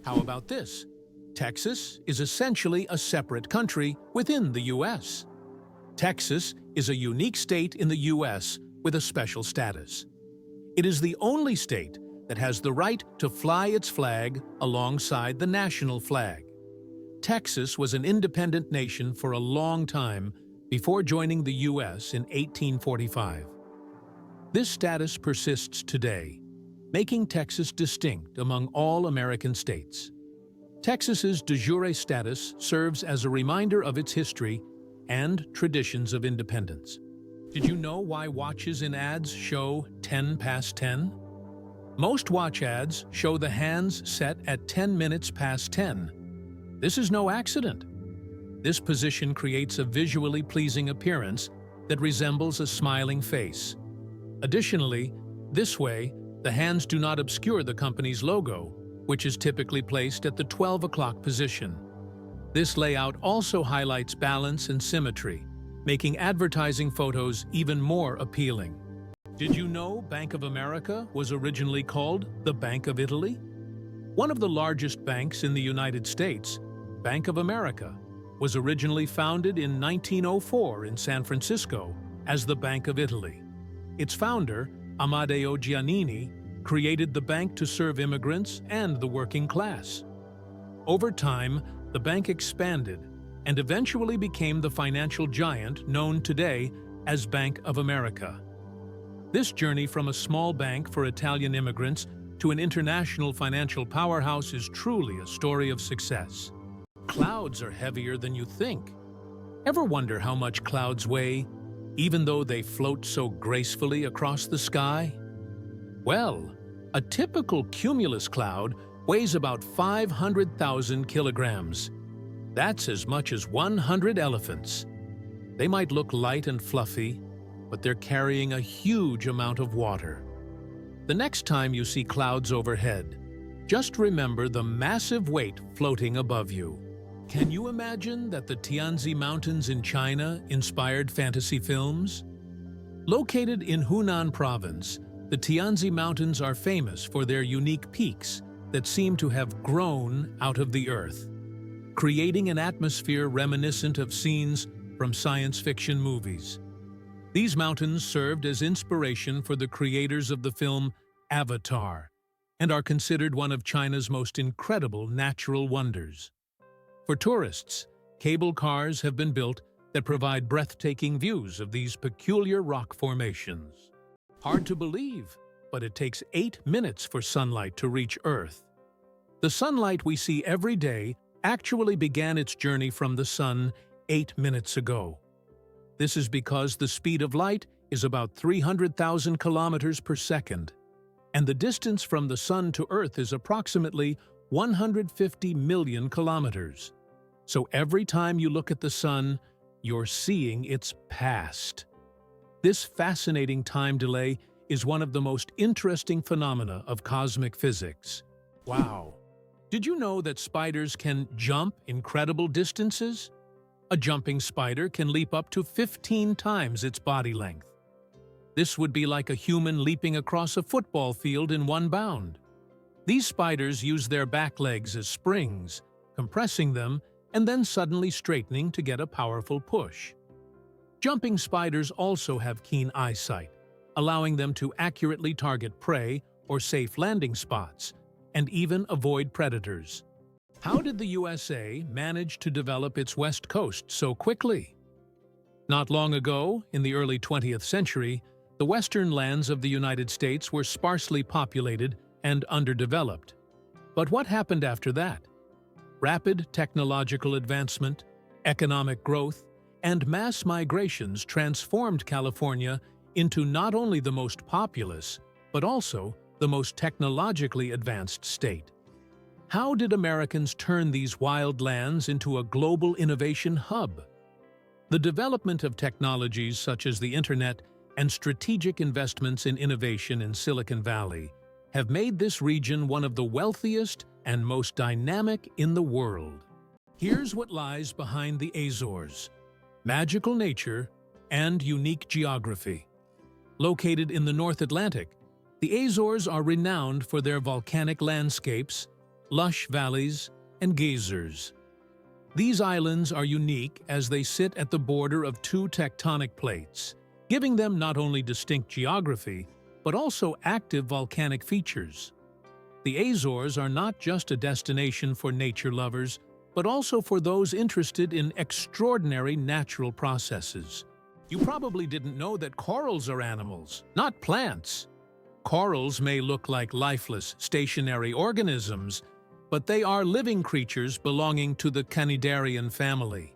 How about this? Texas is essentially a separate country within the U.S. Texas is a unique state in the U.S. with a special status. It is the only state that has the right to fly its flag alongside the national flag. Texas was an independent nation for a long time before joining the U.S. in 1845. This status persists today, making Texas distinct among all American states. Texas's de jure status serves as a reminder of its history and traditions of independence. Did you know why watches in ads show 10 past 10? Most watch ads show the hands set at 10 minutes past 10. This is no accident. This position creates a visually pleasing appearance that resembles a smiling face. Additionally, this way, the hands do not obscure the company's logo, which is typically placed at the 12 o'clock position. This layout also highlights balance and symmetry, making advertising photos even more appealing. Did you know Bank of America was originally called the Bank of Italy? One of the largest banks in the United States, Bank of America, was originally founded in 1904 in San Francisco as the Bank of Italy. Its founder, Amadeo Giannini, created the bank to serve immigrants and the working class. Over time, the bank expanded and eventually became the financial giant known today as Bank of America. This journey from a small bank for Italian immigrants to an international financial powerhouse is truly a story of success. Clouds are heavier than you think. Ever wonder how much clouds weigh, even though they float so gracefully across the sky? Well, a typical cumulus cloud weighs about 500,000 kilograms. That's as much as 100 elephants. They might look light and fluffy, but they're carrying a huge amount of water. The next time you see clouds overhead, just remember the massive weight floating above you. Can you imagine that the Tianzi Mountains in China inspired fantasy films? Located in Hunan Province, the Tianzi Mountains are famous for their unique peaks that seem to have grown out of the earth, creating an atmosphere reminiscent of scenes from science fiction movies. These mountains served as inspiration for the creators of the film Avatar and are considered one of China's most incredible natural wonders. For tourists, cable cars have been built that provide breathtaking views of these peculiar rock formations. Hard to believe, but it takes 8 minutes for sunlight to reach Earth. The sunlight we see every day actually began its journey from the sun 8 minutes ago. This is because the speed of light is about 300,000 kilometers per second, and the distance from the sun to Earth is approximately 150 million kilometers. So every time you look at the sun, you're seeing its past. This fascinating time delay is one of the most interesting phenomena of cosmic physics. Wow! Did you know that spiders can jump incredible distances? A jumping spider can leap up to 15 times its body length. This would be like a human leaping across a football field in one bound. These spiders use their back legs as springs, compressing them and then suddenly straightening to get a powerful push. Jumping spiders also have keen eyesight, allowing them to accurately target prey or safe landing spots, and even avoid predators. How did the USA manage to develop its West Coast so quickly? Not long ago, in the early 20th century, the western lands of the United States were sparsely populated and underdeveloped. But what happened after that? Rapid technological advancement, economic growth, and mass migrations transformed California into not only the most populous, but also the most technologically advanced state. How did Americans turn these wild lands into a global innovation hub? The development of technologies such as the internet and strategic investments in innovation in Silicon Valley have made this region one of the wealthiest and most dynamic in the world. Here's what lies behind the Azores: magical nature and unique geography. Located in the North Atlantic, the Azores are renowned for their volcanic landscapes, lush valleys, and geysers. These islands are unique as they sit at the border of two tectonic plates, giving them not only distinct geography, but also active volcanic features. The Azores are not just a destination for nature lovers, but also for those interested in extraordinary natural processes. You probably didn't know that corals are animals, not plants. Corals may look like lifeless, stationary organisms, but they are living creatures belonging to the Cnidarian family.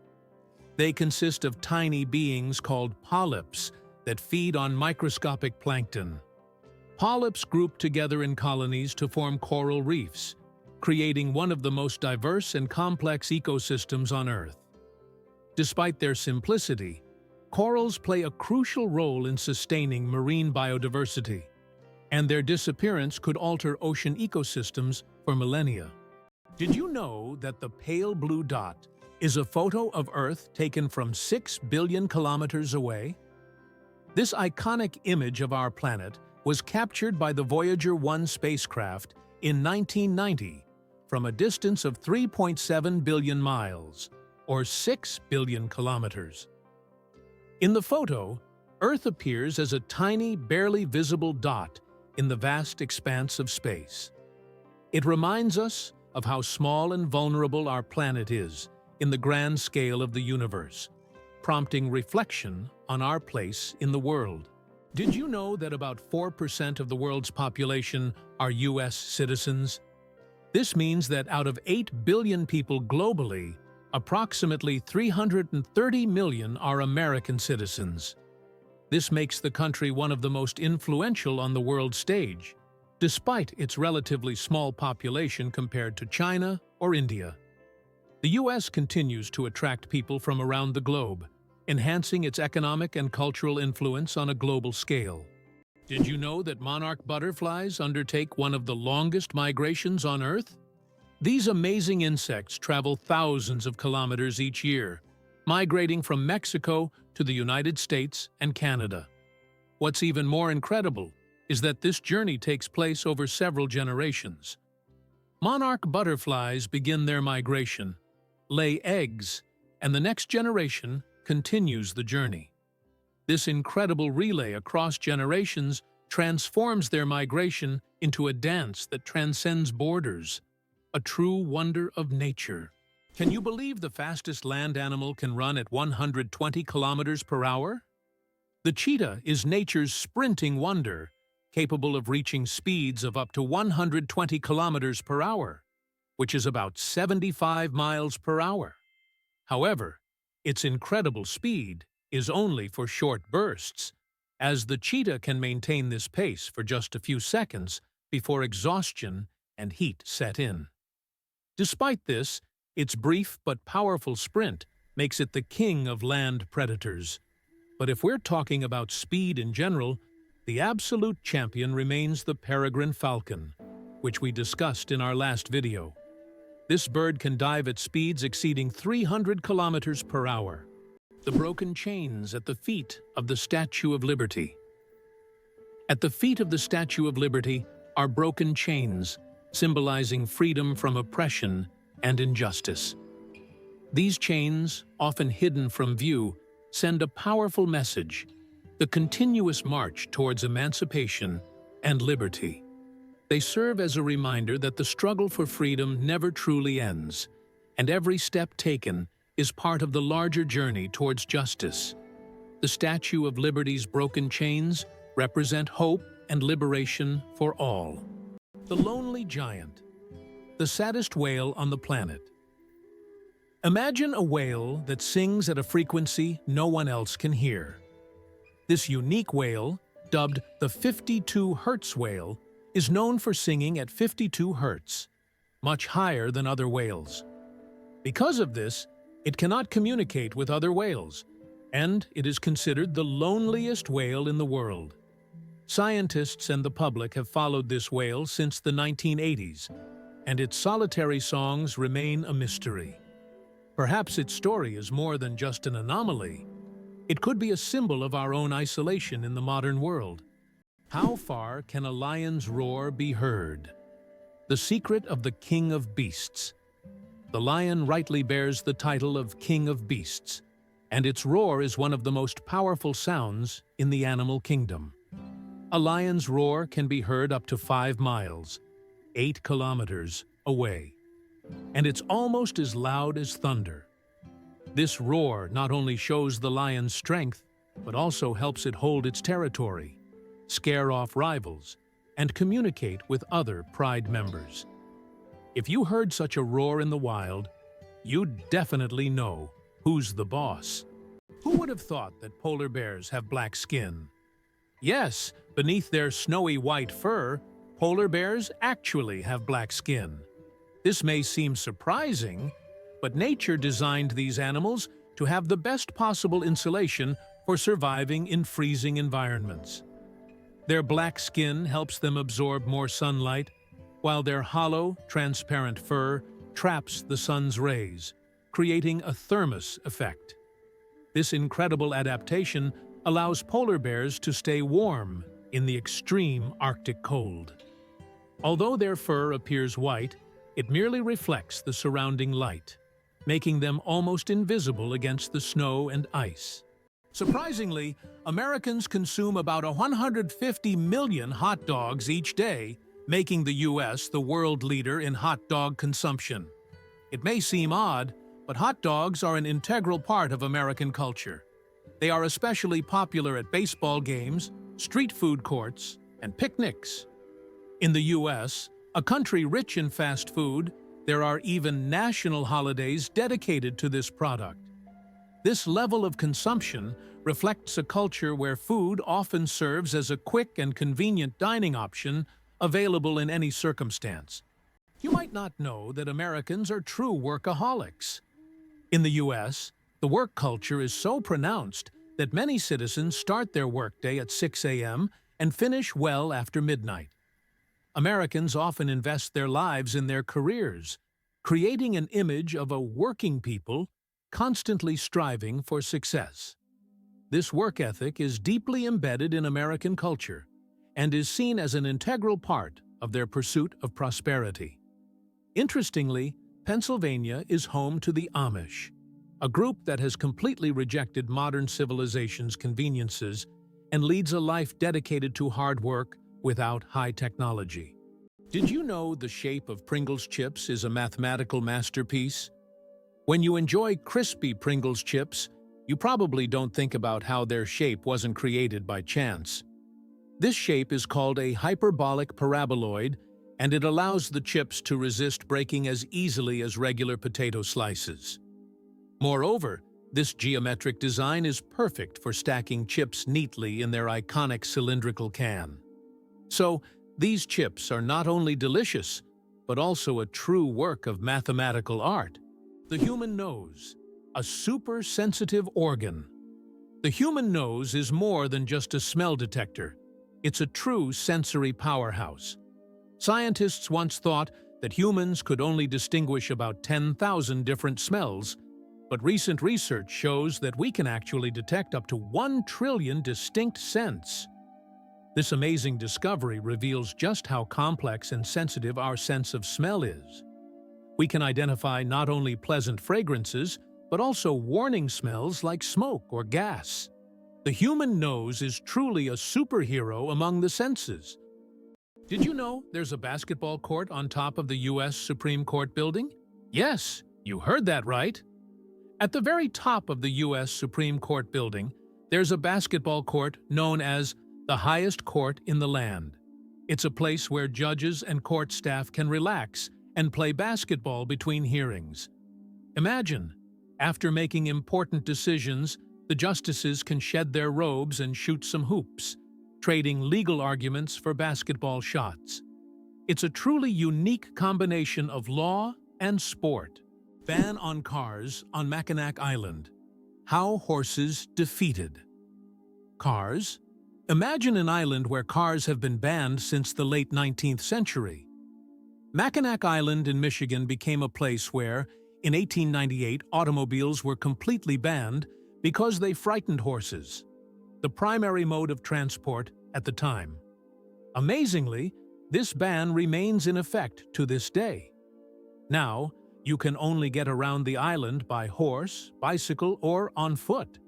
They consist of tiny beings called polyps that feed on microscopic plankton. Polyps group together in colonies to form coral reefs, creating one of the most diverse and complex ecosystems on Earth. Despite their simplicity, corals play a crucial role in sustaining marine biodiversity, and their disappearance could alter ocean ecosystems for millennia. Did you know that the pale blue dot is a photo of Earth taken from 6 billion kilometers away? This iconic image of our planet was captured by the Voyager 1 spacecraft in 1990 from a distance of 3.7 billion miles, or 6 billion kilometers. In the photo, Earth appears as a tiny, barely visible dot in the vast expanse of space. It reminds us of how small and vulnerable our planet is in the grand scale of the universe, prompting reflection on our place in the world. Did you know that about 4% of the world's population are U.S. citizens? This means that out of 8 billion people globally, approximately 330 million are American citizens. This makes the country one of the most influential on the world stage, despite its relatively small population compared to China or India. The U.S. continues to attract people from around the globe, enhancing its economic and cultural influence on a global scale. Did you know that monarch butterflies undertake one of the longest migrations on Earth? These amazing insects travel thousands of kilometers each year, migrating from Mexico to the United States and Canada. What's even more incredible is that this journey takes place over several generations. Monarch butterflies begin their migration, lay eggs, and the next generation continues the journey. This incredible relay across generations transforms their migration into a dance that transcends borders, a true wonder of nature. Can you believe the fastest land animal can run at 120 kilometers per hour? The cheetah is nature's sprinting wonder, capable of reaching speeds of up to 120 kilometers per hour, which is about 75 miles per hour. However, its incredible speed is only for short bursts, as the cheetah can maintain this pace for just a few seconds before exhaustion and heat set in. Despite this, its brief but powerful sprint makes it the king of land predators. But if we're talking about speed in general, the absolute champion remains the peregrine falcon, which we discussed in our last video. This bird can dive at speeds exceeding 300 kilometers per hour. The broken chains at the feet of the Statue of Liberty. At the feet of the Statue of Liberty are broken chains, symbolizing freedom from oppression and injustice. These chains, often hidden from view, send a powerful message: the continuous march towards emancipation and liberty. They serve as a reminder that the struggle for freedom never truly ends, and every step taken is part of the larger journey towards justice. The Statue of Liberty's broken chains represent hope and liberation for all. The lonely giant, the saddest whale on the planet. Imagine a whale that sings at a frequency no one else can hear. This unique whale, dubbed the 52 Hertz whale, is known for singing at 52 Hertz, much higher than other whales. Because of this, it cannot communicate with other whales, and it is considered the loneliest whale in the world. Scientists and the public have followed this whale since the 1980s, and its solitary songs remain a mystery. Perhaps its story is more than just an anomaly. It could be a symbol of our own isolation in the modern world. How far can a lion's roar be heard? The secret of the King of Beasts. The lion rightly bears the title of King of Beasts, and its roar is one of the most powerful sounds in the animal kingdom. A lion's roar can be heard up to 5 miles, 8 kilometers away, and it's almost as loud as thunder. This roar not only shows the lion's strength, but also helps it hold its territory, scare off rivals, and communicate with other pride members. If you heard such a roar in the wild, you'd definitely know who's the boss. Who would have thought that polar bears have black skin? Yes, beneath their snowy white fur, polar bears actually have black skin. This may seem surprising, but nature designed these animals to have the best possible insulation for surviving in freezing environments. Their black skin helps them absorb more sunlight, while their hollow, transparent fur traps the sun's rays, creating a thermos effect. This incredible adaptation allows polar bears to stay warm in the extreme Arctic cold. Although their fur appears white, it merely reflects the surrounding light, making them almost invisible against the snow and ice. Surprisingly, Americans consume about 150 million hot dogs each day, making the U.S. the world leader in hot dog consumption. It may seem odd, but hot dogs are an integral part of American culture. They are especially popular at baseball games, street food courts, and picnics. In the U.S., a country rich in fast food, there are even national holidays dedicated to this product. This level of consumption reflects a culture where food often serves as a quick and convenient dining option available in any circumstance. You might not know that Americans are true workaholics. In the U.S., the work culture is so pronounced that many citizens start their workday at 6 a.m. and finish well after midnight. Americans often invest their lives in their careers, creating an image of a working people constantly striving for success. This work ethic is deeply embedded in American culture and is seen as an integral part of their pursuit of prosperity. Interestingly, Pennsylvania is home to the Amish, a group that has completely rejected modern civilization's conveniences and leads a life dedicated to hard work without high technology. Did you know the shape of Pringles chips is a mathematical masterpiece? When you enjoy crispy Pringles chips, you probably don't think about how their shape wasn't created by chance. This shape is called a hyperbolic paraboloid, and it allows the chips to resist breaking as easily as regular potato slices. Moreover, this geometric design is perfect for stacking chips neatly in their iconic cylindrical can. So, these chips are not only delicious, but also a true work of mathematical art. The human nose, a super-sensitive organ. The human nose is more than just a smell detector. It's a true sensory powerhouse. Scientists once thought that humans could only distinguish about 10,000 different smells, but recent research shows that we can actually detect up to 1 trillion distinct scents. This amazing discovery reveals just how complex and sensitive our sense of smell is. We can identify not only pleasant fragrances, but also warning smells like smoke or gas. The human nose is truly a superhero among the senses. Did you know there's a basketball court on top of the U.S. Supreme Court building? Yes, you heard that right. At the very top of the U.S. Supreme Court building, there's a basketball court known as the highest court in the land. It's a place where judges and court staff can relax and play basketball between hearings. Imagine, after making important decisions, the justices can shed their robes and shoot some hoops, trading legal arguments for basketball shots. It's a truly unique combination of law and sport. Ban on cars on Mackinac Island. How horses defeated. Cars? Imagine an island where cars have been banned since the late 19th century. Mackinac Island in Michigan became a place where, in 1898, automobiles were completely banned because they frightened horses, the primary mode of transport at the time. Amazingly, This ban remains in effect to this day. Now, you can only get around the island by horse, bicycle, or on foot,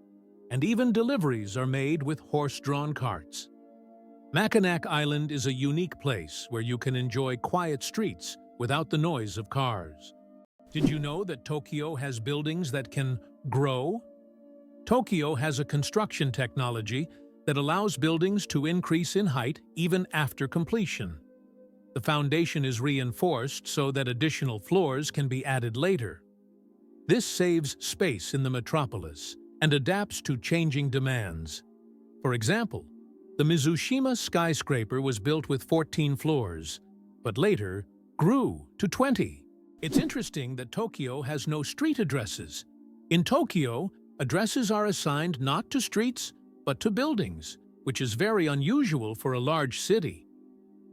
and even deliveries are made with horse-drawn carts. Mackinac Island is a unique place where you can enjoy quiet streets without the noise of cars. Did you know that Tokyo has buildings that can grow? Tokyo has a construction technology that allows buildings to increase in height even after completion. The foundation is reinforced so that additional floors can be added later. This saves space in the metropolis and adapts to changing demands. For example, the Mizushima skyscraper was built with 14 floors, but later grew to 20. It's interesting that Tokyo has no street addresses. In Tokyo, addresses are assigned not to streets, but to buildings, which is very unusual for a large city.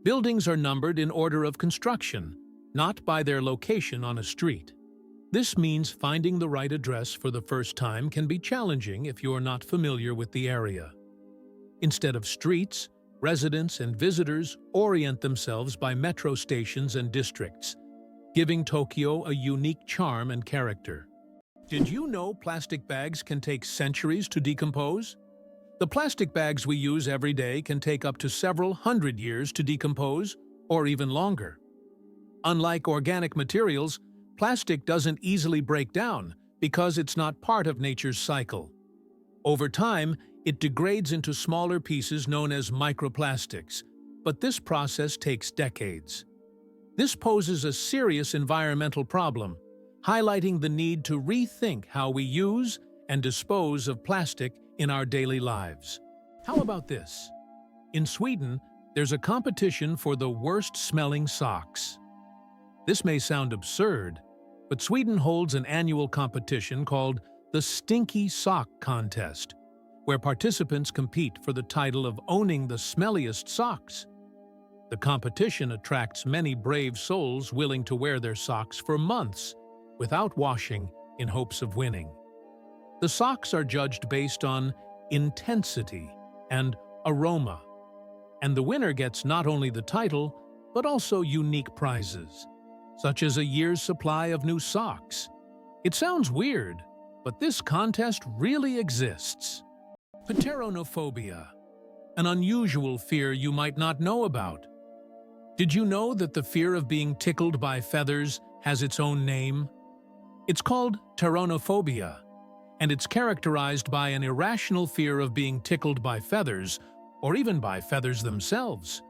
Buildings are numbered in order of construction, not by their location on a street. This means finding the right address for the first time can be challenging if you're not familiar with the area. Instead of streets, residents and visitors orient themselves by metro stations and districts, giving Tokyo a unique charm and character. Did you know plastic bags can take centuries to decompose? The plastic bags we use every day can take up to several hundred years to decompose, or even longer. Unlike organic materials, plastic doesn't easily break down because it's not part of nature's cycle. Over time, it degrades into smaller pieces known as microplastics, but this process takes decades. This poses a serious environmental problem, highlighting the need to rethink how we use and dispose of plastic in our daily lives. How about this? In Sweden, there's a competition for the worst-smelling socks. This may sound absurd, but Sweden holds an annual competition called the Stinky Sock Contest, where participants compete for the title of owning the smelliest socks. The competition attracts many brave souls willing to wear their socks for months without washing in hopes of winning. The socks are judged based on intensity and aroma, and the winner gets not only the title, but also unique prizes, such as a year's supply of new socks. It sounds weird, but this contest really exists. Pteronophobia, an unusual fear you might not know about. Did you know that the fear of being tickled by feathers has its own name? It's called pteronophobia, and it's characterized by an irrational fear of being tickled by feathers, or even by feathers themselves.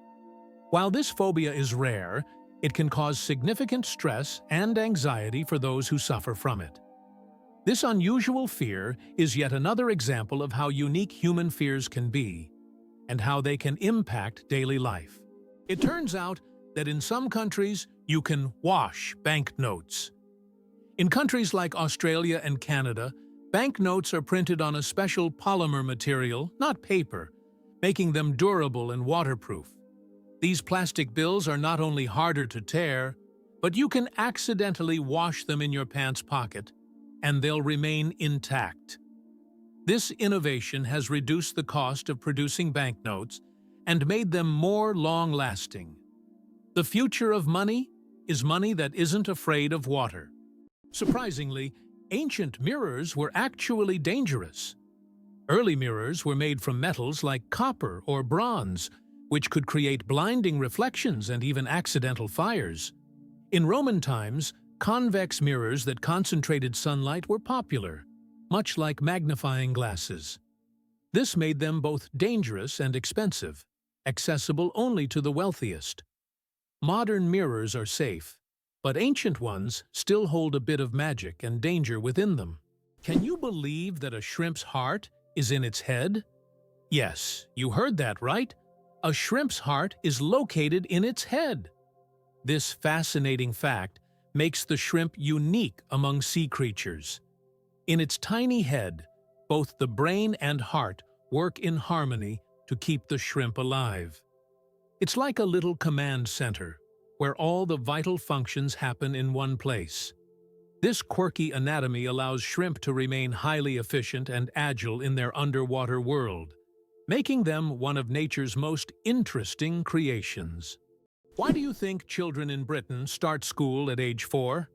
While this phobia is rare, it can cause significant stress and anxiety for those who suffer from it. This unusual fear is yet another example of how unique human fears can be, and how they can impact daily life. It turns out that in some countries, you can wash banknotes. In countries like Australia and Canada, banknotes are printed on a special polymer material, not paper, making them durable and waterproof. These plastic bills are not only harder to tear, but you can accidentally wash them in your pants pocket, and they'll remain intact. This innovation has reduced the cost of producing banknotes and made them more long-lasting. The future of money is money that isn't afraid of water. Surprisingly, ancient mirrors were actually dangerous. Early mirrors were made from metals like copper or bronze, which could create blinding reflections and even accidental fires. In Roman times, convex mirrors that concentrated sunlight were popular, much like magnifying glasses. This made them both dangerous and expensive, accessible only to the wealthiest. Modern mirrors are safe, but ancient ones still hold a bit of magic and danger within them. Can you believe that a shrimp's heart is in its head? Yes, you heard that right. A shrimp's heart is located in its head. This fascinating fact makes the shrimp unique among sea creatures. In its tiny head, both the brain and heart work in harmony to keep the shrimp alive. It's like a little command center, where all the vital functions happen in one place. This quirky anatomy allows shrimp to remain highly efficient and agile in their underwater world, making them one of nature's most interesting creations. Why do you think children in Britain start school at age 4?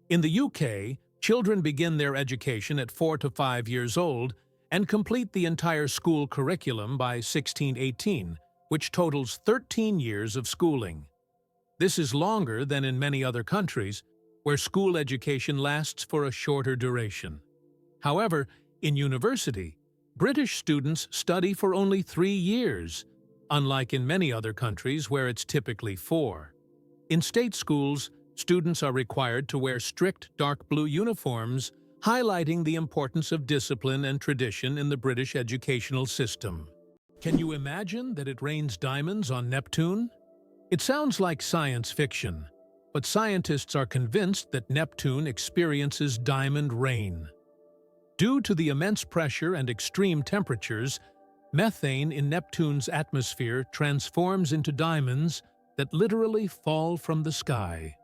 In the UK, children begin their education at 4 to 5 years old and complete the entire school curriculum by 16-18, which totals 13 years of schooling. This is longer than in many other countries, where school education lasts for a shorter duration. However, in university, British students study for only 3 years, unlike in many other countries where it's typically 4. In state schools, students are required to wear strict dark blue uniforms, highlighting the importance of discipline and tradition in the British educational system. Can you imagine that it rains diamonds on Neptune? It sounds like science fiction, but scientists are convinced that Neptune experiences diamond rain. Due to the immense pressure and extreme temperatures, methane in Neptune's atmosphere transforms into diamonds that literally fall from the sky.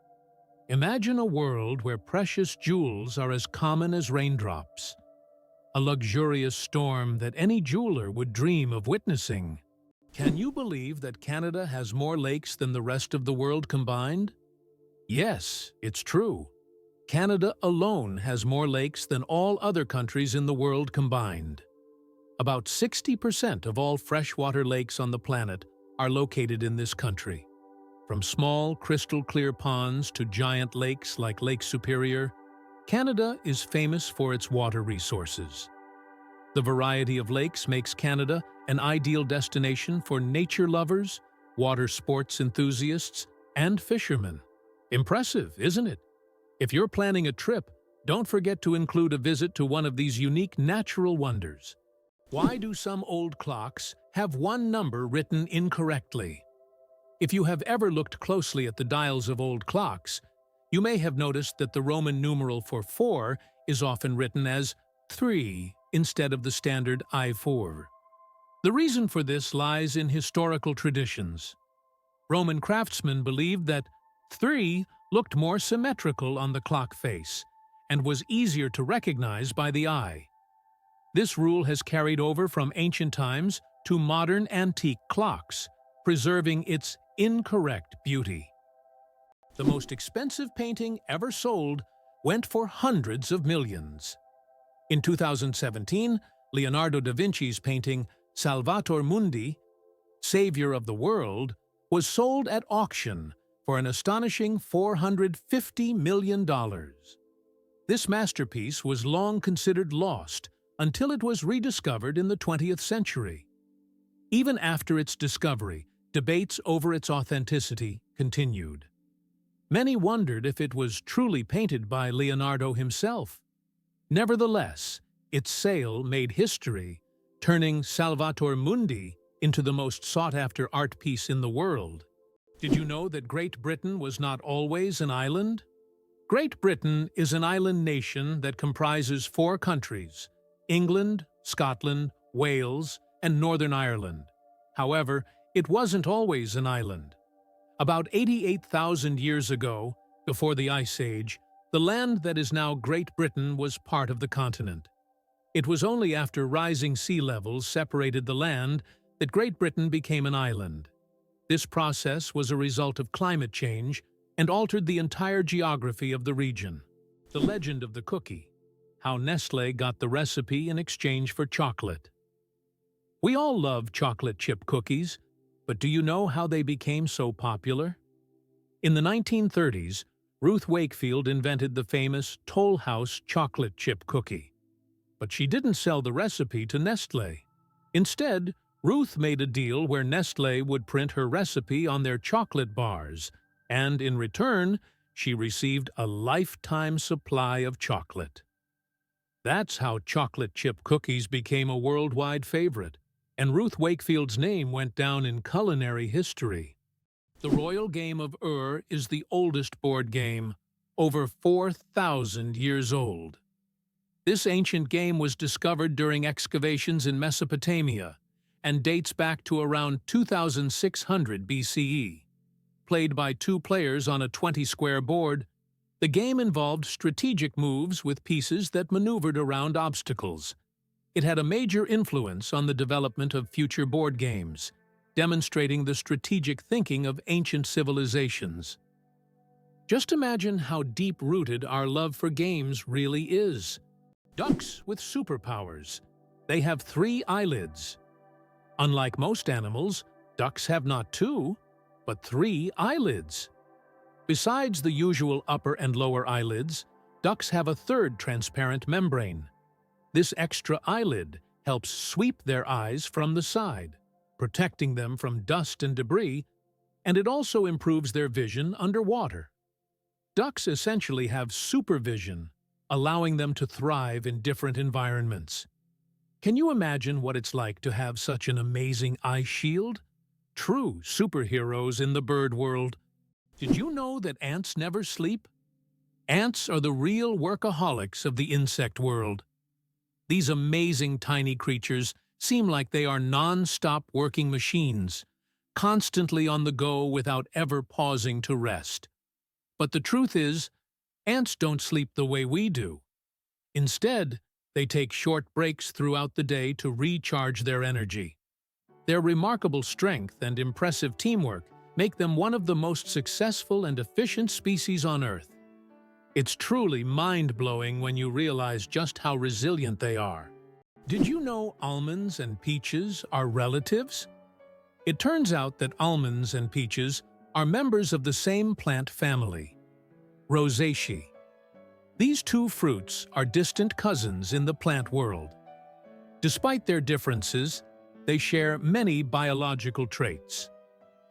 Imagine a world where precious jewels are as common as raindrops. A luxurious storm that any jeweler would dream of witnessing. Can you believe that Canada has more lakes than the rest of the world combined? Yes, it's true. Canada alone has more lakes than all other countries in the world combined. About 60% of all freshwater lakes on the planet are located in this country. From small, crystal-clear ponds to giant lakes like Lake Superior, Canada is famous for its water resources. The variety of lakes makes Canada an ideal destination for nature lovers, water sports enthusiasts, and fishermen. Impressive, isn't it? If you're planning a trip, don't forget to include a visit to one of these unique natural wonders. Why do some old clocks have one number written incorrectly? If you have ever looked closely at the dials of old clocks, you may have noticed that the Roman numeral for 4 is often written as 3 instead of the standard I4. The reason for this lies in historical traditions. Roman craftsmen believed that 3 looked more symmetrical on the clock face and was easier to recognize by the eye. This rule has carried over from ancient times to modern antique clocks, preserving its incorrect beauty. The most expensive painting ever sold went for hundreds of millions. In 2017, Leonardo da Vinci's painting Salvator Mundi, Savior of the World, was sold at auction for an astonishing $450 million. This masterpiece was long considered lost until it was rediscovered in the 20th century. Even after its discovery, debates over its authenticity continued. Many wondered if it was truly painted by Leonardo himself. Nevertheless, its sale made history, turning Salvator Mundi into the most sought-after art piece in the world. Did you know that Great Britain was not always an island? Great Britain is an island nation that comprises 4 countries: England, Scotland, Wales, and Northern Ireland. However, it wasn't always an island. About 88,000 years ago, before the Ice Age, the land that is now Great Britain was part of the continent. It was only after rising sea levels separated the land that Great Britain became an island. This process was a result of climate change and altered the entire geography of the region. The legend of the cookie, how Nestlé got the recipe in exchange for chocolate. We all love chocolate chip cookies, but do you know how they became so popular? In the 1930s, Ruth Wakefield invented the famous Toll House chocolate chip cookie. But she didn't sell the recipe to Nestlé. Instead, Ruth made a deal where Nestlé would print her recipe on their chocolate bars, and in return, she received a lifetime supply of chocolate. That's how chocolate chip cookies became a worldwide favorite, and Ruth Wakefield's name went down in culinary history. The Royal Game of Ur is the oldest board game, over 4,000 years old. This ancient game was discovered during excavations in Mesopotamia and dates back to around 2600 BCE. Played by 2 players on a 20-square board, the game involved strategic moves with pieces that maneuvered around obstacles. It had a major influence on the development of future board games, demonstrating the strategic thinking of ancient civilizations. Just imagine how deep-rooted our love for games really is. Ducks with superpowers. They have 3 eyelids. Unlike most animals, ducks have not 2, but 3 eyelids. Besides the usual upper and lower eyelids, ducks have a third transparent membrane. This extra eyelid helps sweep their eyes from the side, protecting them from dust and debris, and it also improves their vision underwater. Ducks essentially have supervision, allowing them to thrive in different environments. Can you imagine what it's like to have such an amazing eye shield? True superheroes in the bird world. Did you know that ants never sleep? Ants are the real workaholics of the insect world. These amazing tiny creatures seem like they are non-stop working machines, constantly on the go without ever pausing to rest. But the truth is, ants don't sleep the way we do. Instead, they take short breaks throughout the day to recharge their energy. Their remarkable strength and impressive teamwork make them one of the most successful and efficient species on Earth. It's truly mind-blowing when you realize just how resilient they are. Did you know almonds and peaches are relatives? It turns out that almonds and peaches are members of the same plant family, Rosaceae. These 2 fruits are distant cousins in the plant world. Despite their differences, they share many biological traits.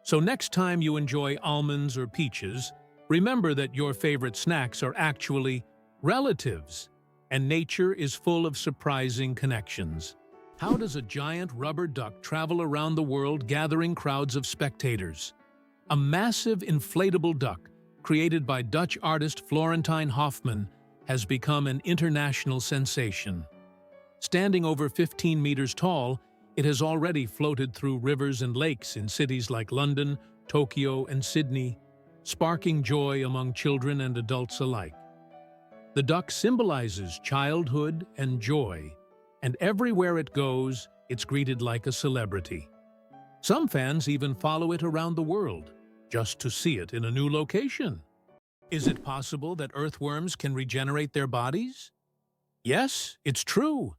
So next time you enjoy almonds or peaches, remember that your favorite snacks are actually relatives, and nature is full of surprising connections. How does a giant rubber duck travel around the world gathering crowds of spectators? A massive inflatable duck, created by Dutch artist Florentijn Hofman, has become an international sensation. Standing over 15 meters tall, it has already floated through rivers and lakes in cities like London, Tokyo, and Sydney, sparking joy among children and adults alike. The duck symbolizes childhood and joy, and everywhere it goes, it's greeted like a celebrity. Some fans even follow it around the world, just to see it in a new location. Is it possible that earthworms can regenerate their bodies? Yes, it's true.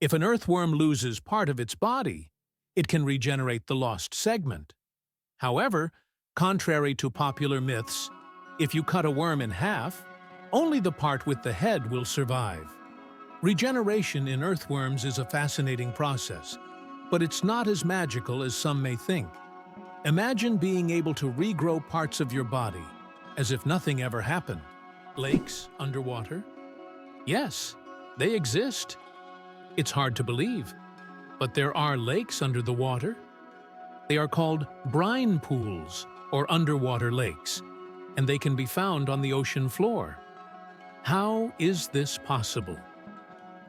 If an earthworm loses part of its body, it can regenerate the lost segment. However, contrary to popular myths, if you cut a worm in half, only the part with the head will survive. Regeneration in earthworms is a fascinating process, but it's not as magical as some may think. Imagine being able to regrow parts of your body, as if nothing ever happened. Lakes underwater? Yes, they exist. It's hard to believe, but there are lakes under the water. They are called brine pools, or underwater lakes, and they can be found on the ocean floor. How is this possible?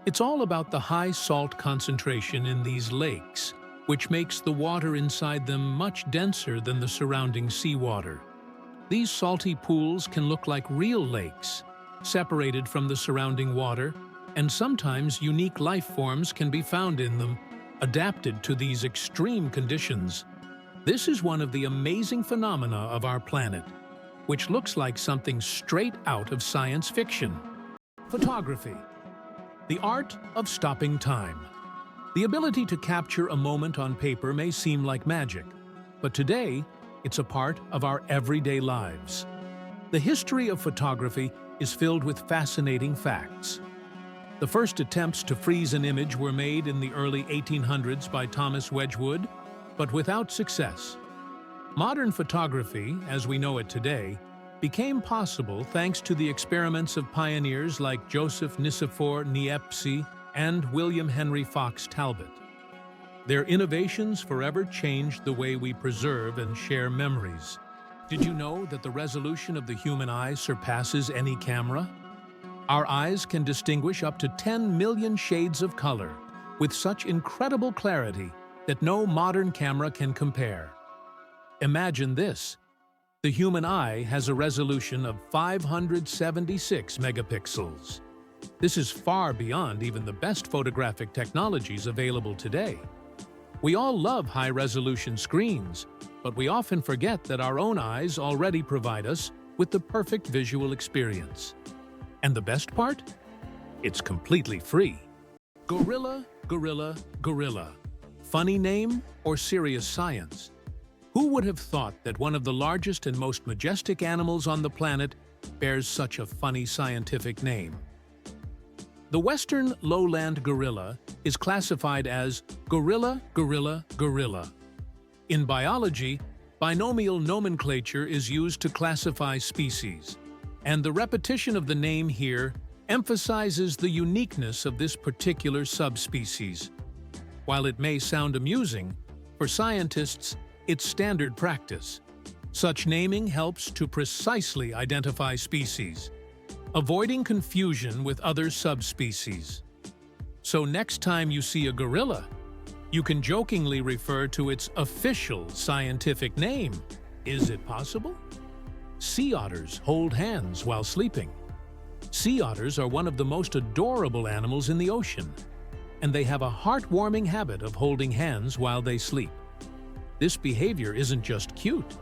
It's all about the high salt concentration in these lakes, which makes the water inside them much denser than the surrounding seawater. These salty pools can look like real lakes, separated from the surrounding water, and sometimes unique life forms can be found in them, adapted to these extreme conditions. This is one of the amazing phenomena of our planet, which looks like something straight out of science fiction. Photography. The art of stopping time. The ability to capture a moment on paper may seem like magic, but today, it's a part of our everyday lives. The history of photography is filled with fascinating facts. The first attempts to freeze an image were made in the early 1800s by Thomas Wedgwood, but without success. Modern photography, as we know it today, became possible thanks to the experiments of pioneers like Joseph Nicephore Niepce and William Henry Fox Talbot. Their innovations forever changed the way we preserve and share memories. Did you know that the resolution of the human eye surpasses any camera? Our eyes can distinguish up to 10 million shades of color with such incredible clarity that no modern camera can compare. Imagine this. The human eye has a resolution of 576 megapixels. This is far beyond even the best photographic technologies available today. We all love high-resolution screens, but we often forget that our own eyes already provide us with the perfect visual experience. And the best part? It's completely free. Gorilla, gorilla, gorilla. Funny name or serious science? Who would have thought that one of the largest and most majestic animals on the planet bears such a funny scientific name? The western lowland gorilla is classified as gorilla, gorilla, gorilla. In biology, binomial nomenclature is used to classify species, and the repetition of the name here emphasizes the uniqueness of this particular subspecies. While it may sound amusing, for scientists, it's standard practice. Such naming helps to precisely identify species, avoiding confusion with other subspecies. So next time you see a gorilla, you can jokingly refer to its official scientific name. Is it possible? Sea otters hold hands while sleeping. Sea otters are one of the most adorable animals in the ocean, and they have a heartwarming habit of holding hands while they sleep. This behavior isn't just cute.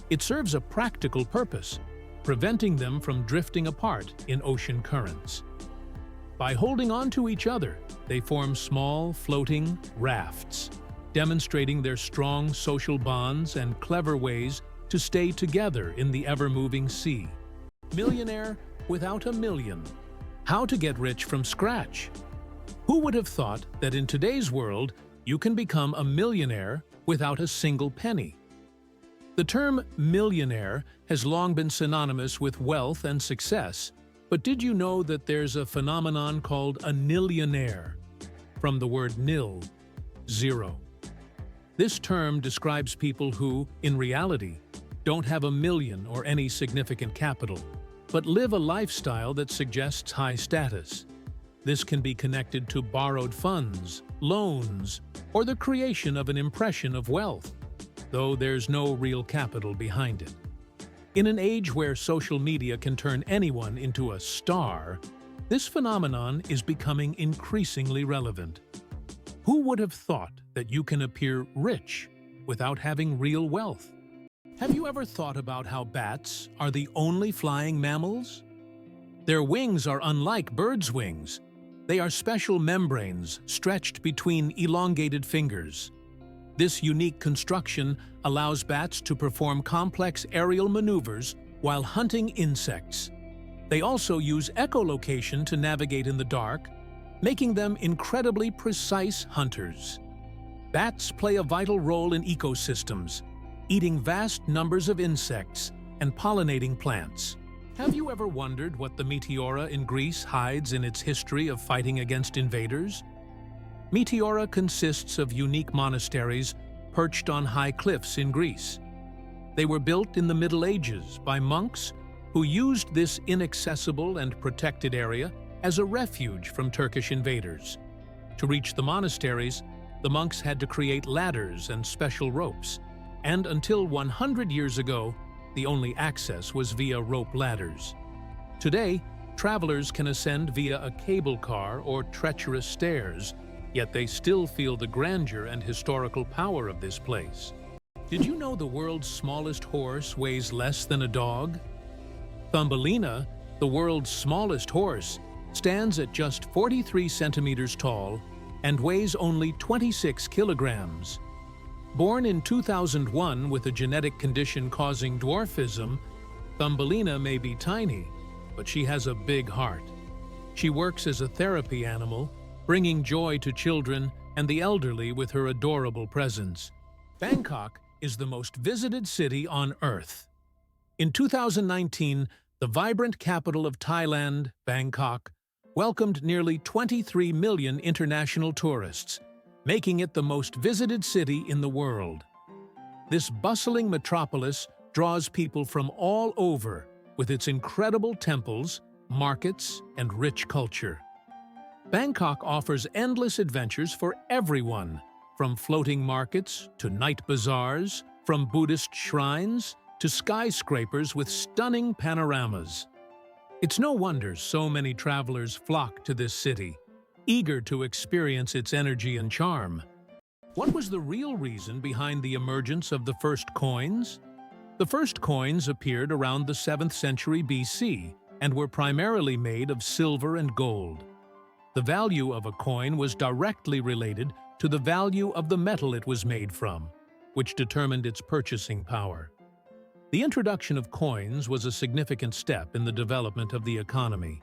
It serves a practical purpose, preventing them from drifting apart in ocean currents. By holding on to each other, they form small, floating rafts, demonstrating their strong social bonds and clever ways to stay together in the ever-moving sea. Millionaire without a million. How to get rich from scratch? Who would have thought that in today's world, you can become a millionaire without a single penny? The term millionaire has long been synonymous with wealth and success, but did you know that there's a phenomenon called a nillionaire, from the word nil, zero? This term describes people who, in reality, don't have a million or any significant capital, but live a lifestyle that suggests high status. This can be connected to borrowed funds, loans, or the creation of an impression of wealth, though there's no real capital behind it. In an age where social media can turn anyone into a star, this phenomenon is becoming increasingly relevant. Who would have thought that you can appear rich without having real wealth? Have you ever thought about how bats are the only flying mammals? Their wings are unlike birds' wings. They are special membranes stretched between elongated fingers. This unique construction allows bats to perform complex aerial maneuvers while hunting insects. They also use echolocation to navigate in the dark, making them incredibly precise hunters. Bats play a vital role in ecosystems, eating vast numbers of insects and pollinating plants. Have you ever wondered what the Meteora in Greece hides in its history of fighting against invaders? Meteora consists of unique monasteries perched on high cliffs in Greece. They were built in the Middle Ages by monks who used this inaccessible and protected area as a refuge from Turkish invaders. To reach the monasteries, the monks had to create ladders and special ropes, and until 100 years ago, the only access was via rope ladders. Today, travelers can ascend via a cable car or treacherous stairs, yet they still feel the grandeur and historical power of this place. Did you know the world's smallest horse weighs less than a dog? Thumbelina, the world's smallest horse, stands at just 43 centimeters tall and weighs only 26 kilograms. Born in 2001 with a genetic condition causing dwarfism, Thumbelina may be tiny, but she has a big heart. She works as a therapy animal, bringing joy to children and the elderly with her adorable presence. Bangkok is the most visited city on Earth. In 2019, the vibrant capital of Thailand, Bangkok, welcomed nearly 23 million international tourists, making it the most visited city in the world. This bustling metropolis draws people from all over with its incredible temples, markets, and rich culture. Bangkok offers endless adventures for everyone, from floating markets to night bazaars, from Buddhist shrines to skyscrapers with stunning panoramas. It's no wonder so many travelers flock to this city, eager to experience its energy and charm. What was the real reason behind the emergence of the first coins? The first coins appeared around the 7th century BC and were primarily made of silver and gold. The value of a coin was directly related to the value of the metal it was made from, which determined its purchasing power. The introduction of coins was a significant step in the development of the economy,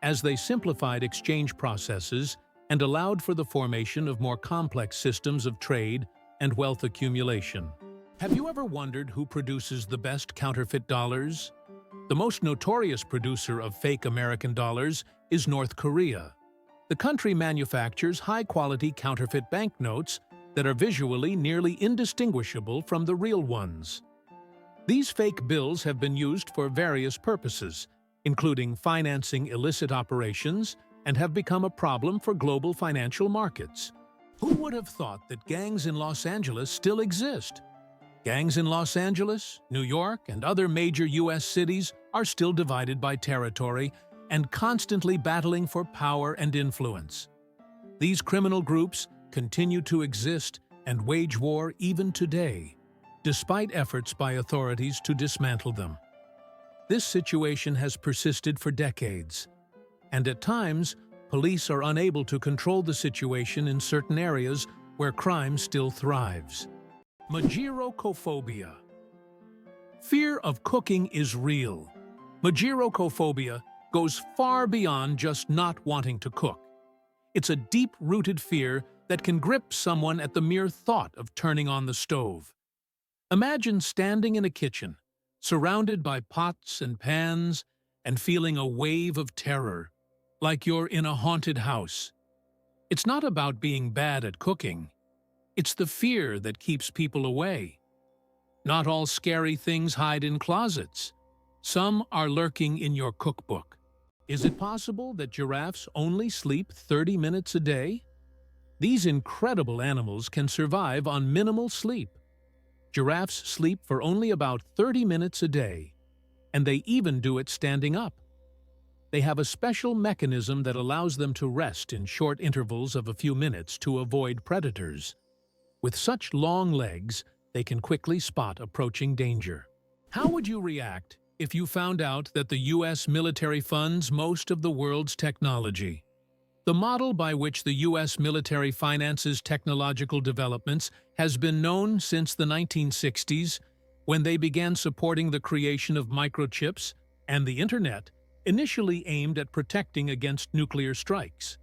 as they simplified exchange processes and allowed for the formation of more complex systems of trade and wealth accumulation. Have you ever wondered who produces the best counterfeit dollars? The most notorious producer of fake American dollars is North Korea. The country manufactures high-quality counterfeit banknotes that are visually nearly indistinguishable from the real ones. These fake bills have been used for various purposes, including financing illicit operations, and have become a problem for global financial markets. Who would have thought that gangs in Los Angeles still exist? Gangs in Los Angeles, New York, and other major U.S. cities are still divided by territory and constantly battling for power and influence. These criminal groups continue to exist and wage war even today, despite efforts by authorities to dismantle them. This situation has persisted for decades, and at times, police are unable to control the situation in certain areas where crime still thrives. Magirocophobia. Fear of cooking is real. Magirocophobia goes far beyond just not wanting to cook. It's a deep-rooted fear that can grip someone at the mere thought of turning on the stove. Imagine standing in a kitchen, surrounded by pots and pans, and feeling a wave of terror, like you're in a haunted house. It's not about being bad at cooking. It's the fear that keeps people away. Not all scary things hide in closets. Some are lurking in your cookbook. Is it possible that giraffes only sleep 30 minutes a day? These incredible animals can survive on minimal sleep. Giraffes sleep for only about 30 minutes a day, and they even do it standing up. They have a special mechanism that allows them to rest in short intervals of a few minutes to avoid predators. With such long legs, they can quickly spot approaching danger. How would you react if you found out that the U.S. military funds most of the world's technology? The model by which the U.S. military finances technological developments has been known since the 1960s, when they began supporting the creation of microchips and the Internet, initially aimed at protecting against nuclear strikes.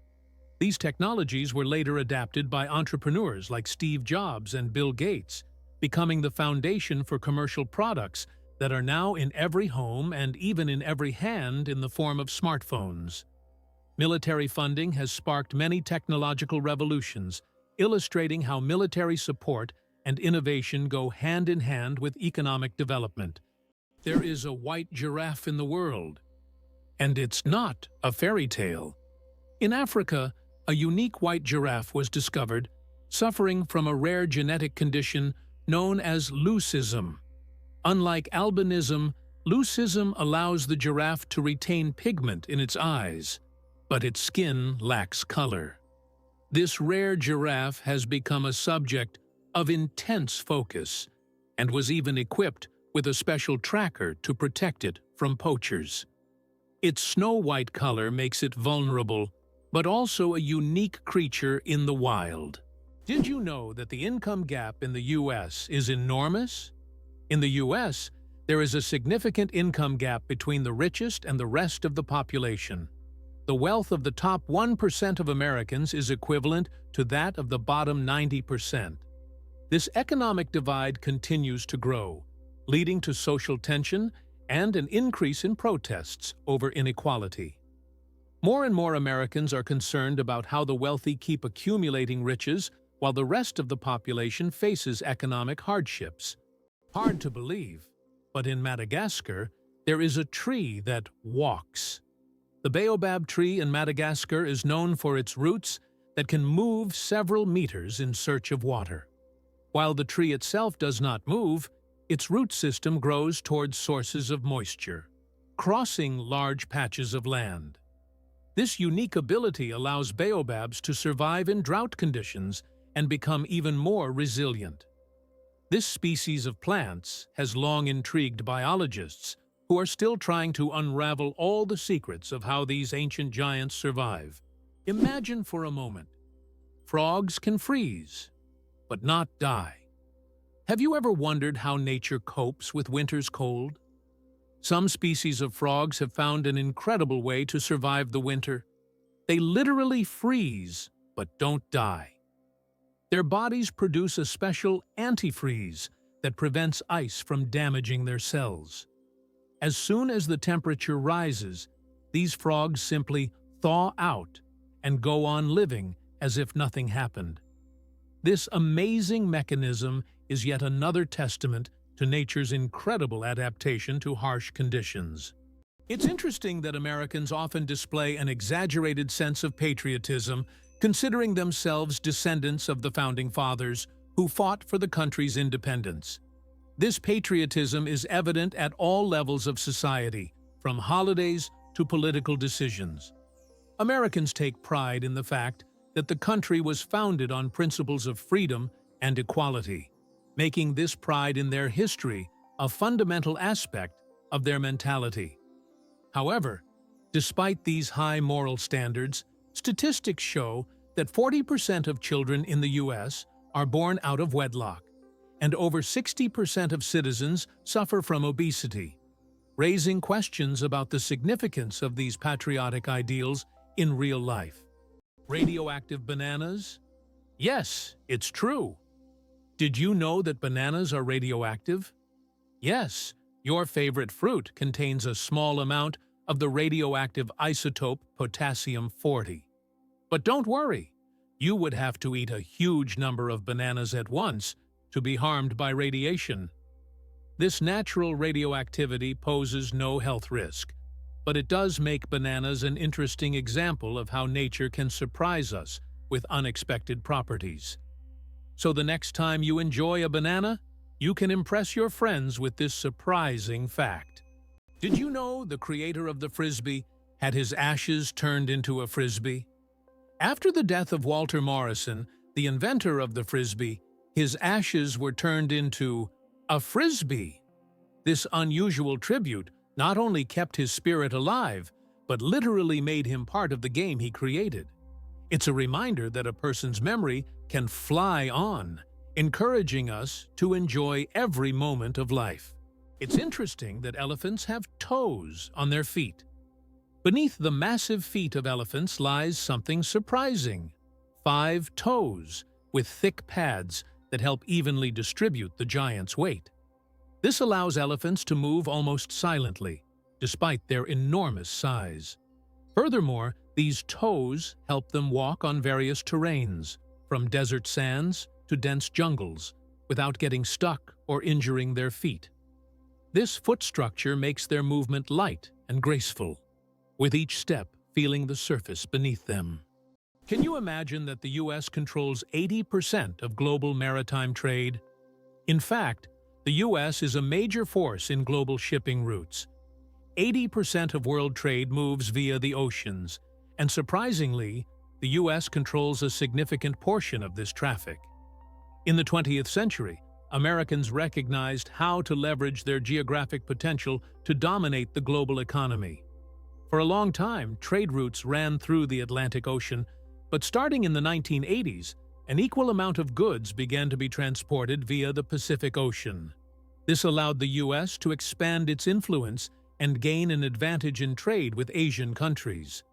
These technologies were later adapted by entrepreneurs like Steve Jobs and Bill Gates, becoming the foundation for commercial products that are now in every home and even in every hand in the form of smartphones. Military funding has sparked many technological revolutions, illustrating how military support and innovation go hand in hand with economic development. There is a white giraffe in the world, and it's not a fairy tale. In Africa, a unique white giraffe was discovered, suffering from a rare genetic condition known as leucism. Unlike albinism, leucism allows the giraffe to retain pigment in its eyes, but its skin lacks color. This rare giraffe has become a subject of intense focus and was even equipped with a special tracker to protect it from poachers. Its snow-white color makes it vulnerable, but also a unique creature in the wild. Did you know that the income gap in the U.S. is enormous? In the U.S., there is a significant income gap between the richest and the rest of the population. The wealth of the top 1% of Americans is equivalent to that of the bottom 90%. This economic divide continues to grow, leading to social tension and an increase in protests over inequality. More and more Americans are concerned about how the wealthy keep accumulating riches while the rest of the population faces economic hardships. Hard to believe, but in Madagascar, there is a tree that walks. The baobab tree in Madagascar is known for its roots that can move several meters in search of water. While the tree itself does not move, its root system grows towards sources of moisture, crossing large patches of land. This unique ability allows baobabs to survive in drought conditions and become even more resilient. This species of plants has long intrigued biologists who are still trying to unravel all the secrets of how these ancient giants survive. Imagine for a moment. Frogs can freeze, but not die. Have you ever wondered how nature copes with winter's cold? Some species of frogs have found an incredible way to survive the winter. They literally freeze, but don't die. Their bodies produce a special antifreeze that prevents ice from damaging their cells. As soon as the temperature rises, these frogs simply thaw out and go on living as if nothing happened. This amazing mechanism is yet another testament to nature's incredible adaptation to harsh conditions. It's interesting that Americans often display an exaggerated sense of patriotism, considering themselves descendants of the Founding Fathers who fought for the country's independence. This patriotism is evident at all levels of society, from holidays to political decisions. Americans take pride in the fact that the country was founded on principles of freedom and equality, making this pride in their history a fundamental aspect of their mentality. However, despite these high moral standards, statistics show that 40% of children in the U.S. are born out of wedlock, and over 60% of citizens suffer from obesity, raising questions about the significance of these patriotic ideals in real life. Radioactive bananas? Yes, it's true. Did you know that bananas are radioactive? Yes, your favorite fruit contains a small amount of the radioactive isotope potassium-40. But don't worry, you would have to eat a huge number of bananas at once to be harmed by radiation. This natural radioactivity poses no health risk, but it does make bananas an interesting example of how nature can surprise us with unexpected properties. So the next time you enjoy a banana, you can impress your friends with this surprising fact. Did you know the creator of the Frisbee had his ashes turned into a Frisbee? After the death of Walter Morrison, the inventor of the Frisbee, his ashes were turned into a Frisbee. This unusual tribute not only kept his spirit alive, but literally made him part of the game he created. It's a reminder that a person's memory can fly on, encouraging us to enjoy every moment of life. It's interesting that elephants have toes on their feet. Beneath the massive feet of elephants lies something surprising: 5 toes with thick pads that help evenly distribute the giant's weight. This allows elephants to move almost silently, despite their enormous size. Furthermore, these toes help them walk on various terrains, from desert sands to dense jungles, without getting stuck or injuring their feet. This foot structure makes their movement light and graceful, with each step feeling the surface beneath them. Can you imagine that the U.S. controls 80% of global maritime trade? In fact, the U.S. is a major force in global shipping routes. 80% of world trade moves via the oceans, and surprisingly, the U.S. controls a significant portion of this traffic. In the 20th century, Americans recognized how to leverage their geographic potential to dominate the global economy. For a long time, trade routes ran through the Atlantic Ocean, but starting in the 1980s, an equal amount of goods began to be transported via the Pacific Ocean. This allowed the U.S. to expand its influence and gain an advantage in trade with Asian countries.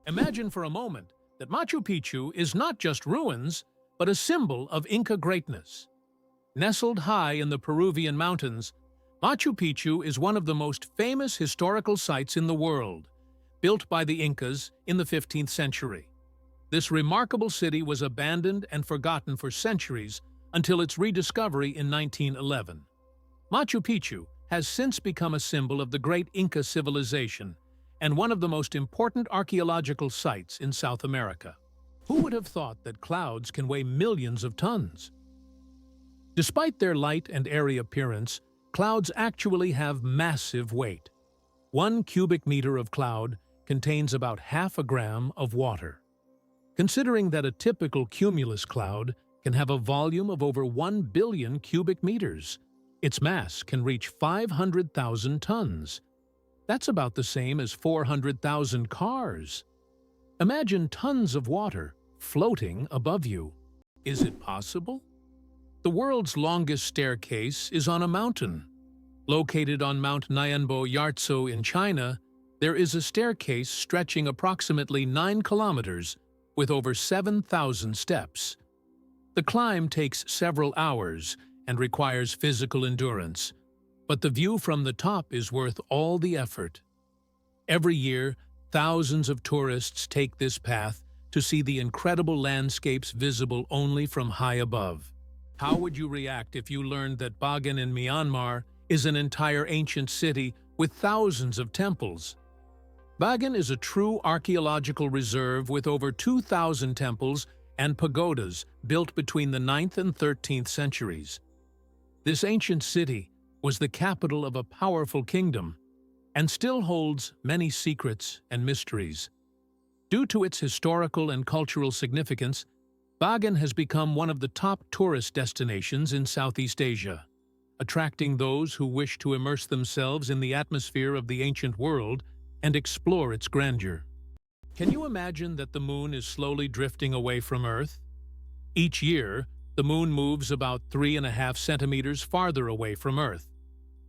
Imagine for a moment that Machu Picchu is not just ruins, but a symbol of Inca greatness. Nestled high in the Peruvian mountains, Machu Picchu is one of the most famous historical sites in the world, built by the Incas in the 15th century. This remarkable city was abandoned and forgotten for centuries until its rediscovery in 1911. Machu Picchu has since become a symbol of the great Inca civilization and one of the most important archaeological sites in South America. Who would have thought that clouds can weigh millions of tons? Despite their light and airy appearance, clouds actually have massive weight. 1 cubic meter of cloud contains about half a gram of water. Considering that a typical cumulus cloud can have a volume of over 1 billion cubic meters. Its mass can reach 500,000 tons. That's about the same as 400,000 cars. Imagine tons of water floating above you. Is it possible? The world's longest staircase is on a mountain. Located on Mount Nyanbo Yartso in China, there is a staircase stretching approximately 9 kilometers with over 7,000 steps. The climb takes several hours and requires physical endurance, but the view from the top is worth all the effort. Every year, thousands of tourists take this path to see the incredible landscapes visible only from high above. How would you react if you learned that Bagan in Myanmar is an entire ancient city with thousands of temples? Bagan is a true archaeological reserve with over 2,000 temples and pagodas built between the 9th and 13th centuries. This ancient city was the capital of a powerful kingdom and still holds many secrets and mysteries. Due to its historical and cultural significance, Bagan has become one of the top tourist destinations in Southeast Asia, attracting those who wish to immerse themselves in the atmosphere of the ancient world and explore its grandeur. Can you imagine that the moon is slowly drifting away from Earth? Each year, the moon moves about 3.5 centimeters farther away from Earth.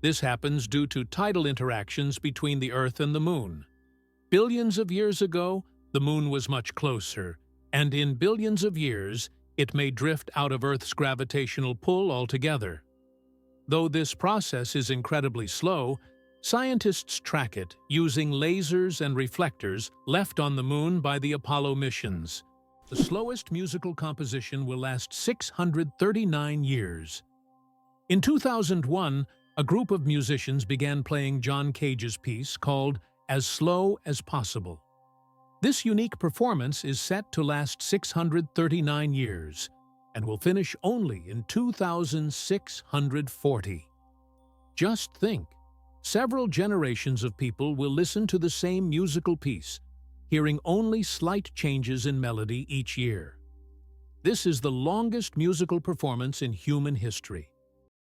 This happens due to tidal interactions between the Earth and the moon. Billions of years ago, the moon was much closer, and in billions of years, it may drift out of Earth's gravitational pull altogether. Though this process is incredibly slow, scientists track it using lasers and reflectors left on the moon by the Apollo missions. The slowest musical composition will last 639 years. In 2001, a group of musicians began playing John Cage's piece called As Slow as Possible. This unique performance is set to last 639 years and will finish only in 2640. Just think, several generations of people will listen to the same musical piece, hearing only slight changes in melody each year. This is the longest musical performance in human history.